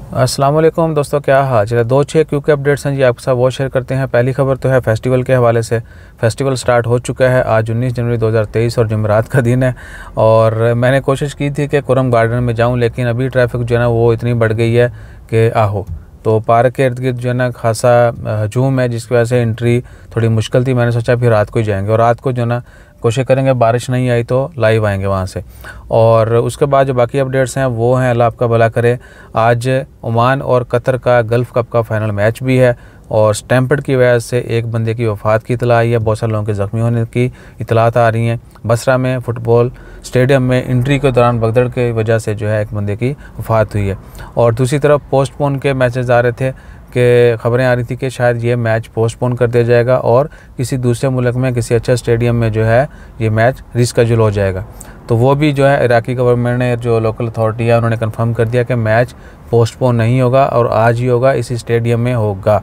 अस्सलाम वालेकुम दोस्तों, क्या हाल चाल है। 2-6 क्योंकि अपडेट्स हैं जी आपके साथ वो शेयर करते हैं। पहली खबर तो है फेस्टिवल के हवाले से। फेस्टिवल स्टार्ट हो चुका है। आज 19 जनवरी 2023 और जुमेरात का दिन है। और मैंने कोशिश की थी कि कुरम गार्डन में जाऊं, लेकिन अभी ट्रैफिक जो है ना वो इतनी बढ़ गई है कि आहो। तो पार्क के इर्द गिर्द जो है ना खासा हजूम है, जिसकी वजह से एंट्री थोड़ी मुश्किल थी। मैंने सोचा फिर रात को ही जाएंगे, और रात को जो है ना कोशिश करेंगे बारिश नहीं आई तो लाइव आएंगे वहाँ से। और उसके बाद जो बाकी अपडेट्स हैं वो हैं, अल्लाह आपका भला करे। आज ओमान और कतर का गल्फ़ कप का फाइनल मैच भी है, और स्टैम्पेड की वजह से एक बंदे की वफ़ात की इतला आई है। बहुत सारे लोगों के ज़ख्मी होने की इतलात आ रही हैं। बसरा में फुटबॉल स्टेडियम में एंट्री के दौरान भगदड़ की वजह से जो है एक बंदे की वफ़ात हुई है। और दूसरी तरफ पोस्टपोन के मैचेस आ रहे थे कि खबरें आ रही थी कि शायद ये मैच पोस्टपोन कर दिया जाएगा और किसी दूसरे मुल्क में किसी अच्छे स्टेडियम में जो है ये मैच रिस्केड्यूल हो जाएगा। तो वो भी जो है इराकी गवर्नमेंट ने, जो लोकल अथॉरिटी है, उन्होंने कंफर्म कर दिया कि मैच पोस्टपोन नहीं होगा और आज ही होगा, इसी स्टेडियम में होगा।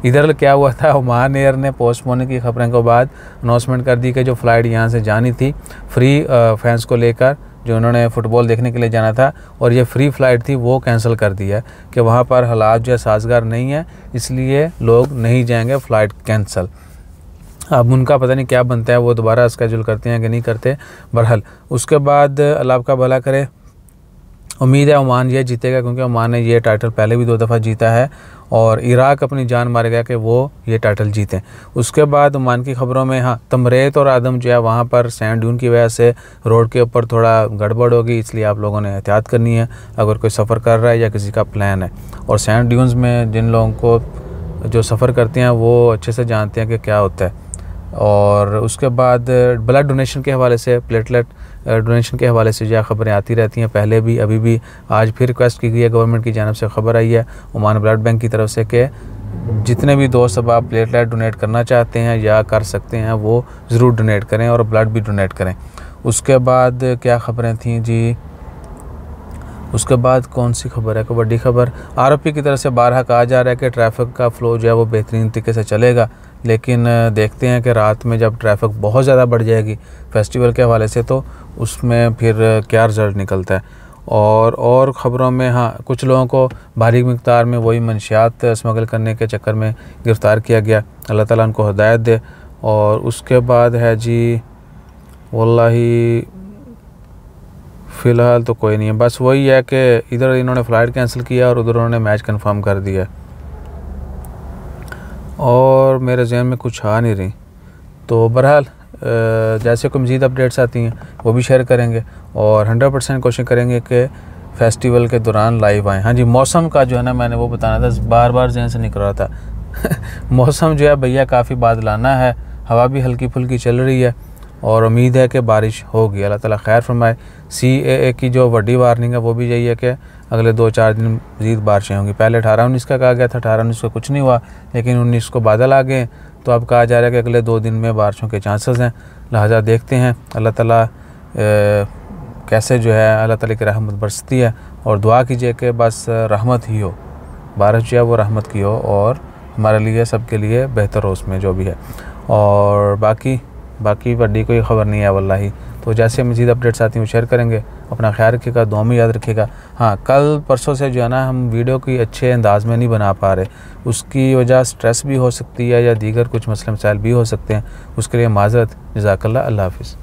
इधर क्या हुआ था, ओमान एयर ने पोस्टपोन की खबरों के बाद अनाउंसमेंट कर दी कि जो फ़्लाइट यहाँ से जानी थी फ्री फैंस को लेकर, जो उन्होंने फ़ुटबॉल देखने के लिए जाना था, और ये फ्री फ़्लाइट थी, वो कैंसिल कर दी है कि वहाँ पर हालात जो है साजगार नहीं है, इसलिए लोग नहीं जाएंगे, फ़्लाइट कैंसिल। अब उनका पता नहीं क्या बनता है, वो दोबारा स्केड्यूल करते हैं कि नहीं करते। बहरहाल उसके बाद अल्लाह आपका भला करे। उम्मीद है ओमान ये जीतेगा, क्योंकि ओमान ने ये टाइटल पहले भी 2 दफ़ा जीता है, और इराक अपनी जान मारेगा कि वो ये टाइटल जीतें। उसके बाद ओमान की ख़बरों में, हाँ, तमरेत और आदम जो है वहाँ पर सैंड ड्यून की वजह से रोड के ऊपर थोड़ा गड़बड़ होगी, इसलिए आप लोगों ने एहतियात करनी है अगर कोई सफ़र कर रहा है या किसी का प्लान है। और सैंड ड्यून्स में जिन लोगों को जो सफ़र करते हैं वो अच्छे से जानते हैं कि क्या होता है। और उसके बाद ब्लड डोनेशन के हवाले से, प्लेटलेट डोनेशन के हवाले से जो खबरें आती रहती हैं, पहले भी अभी भी। आज फिर रिक्वेस्ट की गई है, गवर्नमेंट की जानिब से खबर आई है ओमान ब्लड बैंक की तरफ से कि जितने भी दोस्त अब आप प्लेटलेट डोनेट करना चाहते हैं या कर सकते हैं वो ज़रूर डोनेट करें और ब्लड भी डोनेट करें। उसके बाद क्या खबरें थीं जी, उसके बाद कौन सी खबर है, बड़ी खबर। आरओपी की तरफ से बारहा कहा जा रहा है कि ट्रैफिक का फ़्लो जो है वो बेहतरीन तरीके से चलेगा, लेकिन देखते हैं कि रात में जब ट्रैफिक बहुत ज़्यादा बढ़ जाएगी फेस्टिवल के हवाले से, तो उसमें फिर क्या रिज़ल्ट निकलता है। और ख़बरों में, हाँ, कुछ लोगों को भारी मिक़दार में वही मंशियात स्मगल करने के चक्कर में गिरफ़्तार किया गया। अल्लाह ताला उनको हिदायत दे। और उसके बाद है जी, वल्लाही फ़िलहाल तो कोई नहीं है, बस वही है कि इधर इन्होंने फ़्लाइट कैंसिल किया और उधर उन्होंने मैच कंफर्म कर दिया, और मेरे जहन में कुछ आ नहीं रही। तो बहरहाल जैसे कोई मज़ीद अपडेट्स आती हैं वो भी शेयर करेंगे, और 100% कोशिश करेंगे कि फेस्टिवल के दौरान लाइव आएँ। हाँ जी, मौसम का जो है ना, मैंने वो बताना था, बार बार जहन से निकल रहा था मौसम जो है भैया काफ़ी बादलाना है, हवा भी हल्की फुल्की चल रही है, और उम्मीद है कि बारिश होगी। अल्लाह ताला खैर फरमाए। CAA की जो बड़ी वार्निंग है वो भी यही है कि अगले 2-4 दिन मज़ीद बारिशें होंगी। पहले 18-19 का कहा गया था, 18-19 को कुछ नहीं हुआ, लेकिन 19 को बादल आ गए, तो अब कहा जा रहा है कि अगले 2 दिन में बारिशों के चांसेस हैं। लिहाजा देखते हैं अल्लाह ताला कैसे जो है अल्लाह ताला की रहमत बरसती है, और दुआ कीजिए कि बस रहमत ही हो, बारिश जो है वो रहमत की हो, और हमारे लिए, सबके लिए बेहतर हो उसमें जो भी है। और बाकी बड़ी कोई ख़बर नहीं है वल्लाही। तो जैसे मज़ीद अपडेट्स आती हैं वो शेयर करेंगे। अपना ख्याल रखिएगा, दुआ में याद रखिएगा। हाँ, कल परसों से जो है ना हम वीडियो की अच्छे अंदाज में नहीं बना पा रहे, उसकी वजह स्ट्रेस भी हो सकती है या दीगर कुछ मसले मसाइल भी हो सकते हैं, उसके लिए माज़रत। जज़ाकल्लाह। अल्लाह हाफ़िज़।